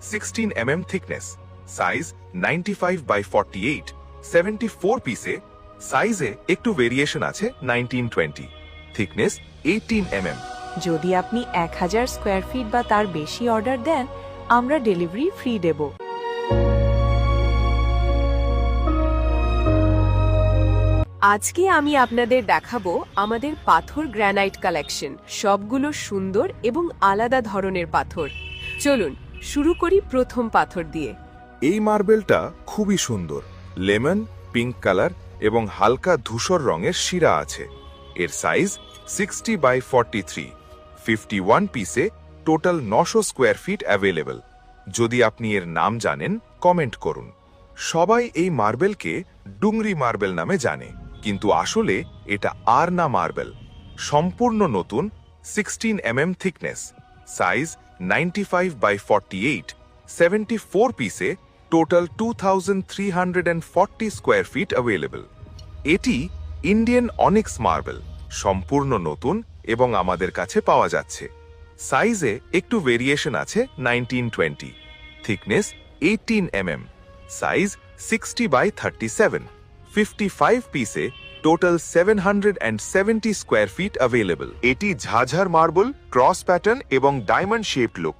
16 mm thickness, size 95 by 48, 74 পিসে, সাইজে একটু ভেরিয়েশন আছে 1920, thickness 18 mm। যদি আপনি 1000 স্কয়ার ফিট বা তার বেশি অর্ডার দেন, আমরা ডেলিভারি ফ্রি দেব। আজকে আমি আপনাদের দেখাবো আমাদের পাথর গ্রানাইট কালেকশন। সবগুলো সুন্দর এবং আলাদা ধরনের পাথর। চলুন শুরু করি প্রথম পাথর দিয়ে। এই মার্বেলটা খুবই সুন্দর, লেমন পিঙ্ক কালার এবং হালকা ধূসর রঙের শিরা আছে। এর সাইজ 60 by 43, 51 পিসে, টোটাল 900 স্কয়ার ফিট অ্যাভেলেবল। যদি আপনি এর নাম জানেন কমেন্ট করুন। সবাই এই মার্বেলকে ডুংরি মার্বেল নামে জানে, কিন্তু আসলে এটা আরনা মার্বেল। সম্পূর্ণ নতুন, 16 mm থিকনেস, সাইজ 95 by 48, 74 পিসে, টোটাল 2340 স্কয়ার ফিট অ্যাভেলেবল। এটি ইন্ডিয়ান অনিক্স মার্বেল, সম্পূর্ণ নতুন এবং আমাদের কাছে পাওয়া যাচ্ছে। সাইজে একটু ভেরিয়েশন আছে 1920, থিকনেস 18 mm, সাইজ 60 by 37, 55 পিসে, টোটাল 770 স্কয়ার ফিট অ্যাভেলেবল। এটি ঝাঝার মার্বেল, ক্রস প্যাটার্ন এবং diamond shaped look,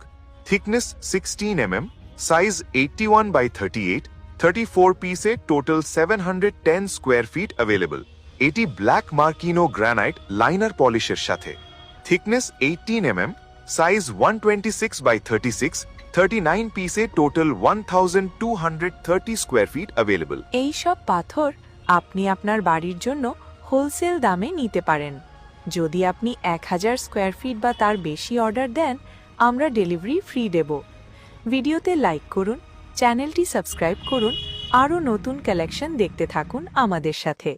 thickness 16 mm, size 81 by 38, 34 পিসে, টোটাল 710 স্কয়ার ফিট অ্যাভেলেবল। এটি ব্ল্যাক মার্কিনো গ্রানাইট লাইনার পলিশের সাথে, থিকনেস 18 mm, সাইজ 126 by 36, 39 পিসে, টোটাল 1230 স্কয়ার ফিট অ্যাভেলেবল। এই সব পাথর আপনি আপনার বাড়ির জন্য হোলসেল দামে নিতে পারেন। যদি আপনি 1000 স্কয়ার ফিট বা তার বেশি অর্ডার দেন, আমরা ডেলিভারি ফ্রি দেব। ভিডিওতে লাইক করুন, চ্যানেলটি সাবস্ক্রাইব করুন, আরও নতুন কালেকশন দেখতে থাকুন আমাদের সাথে।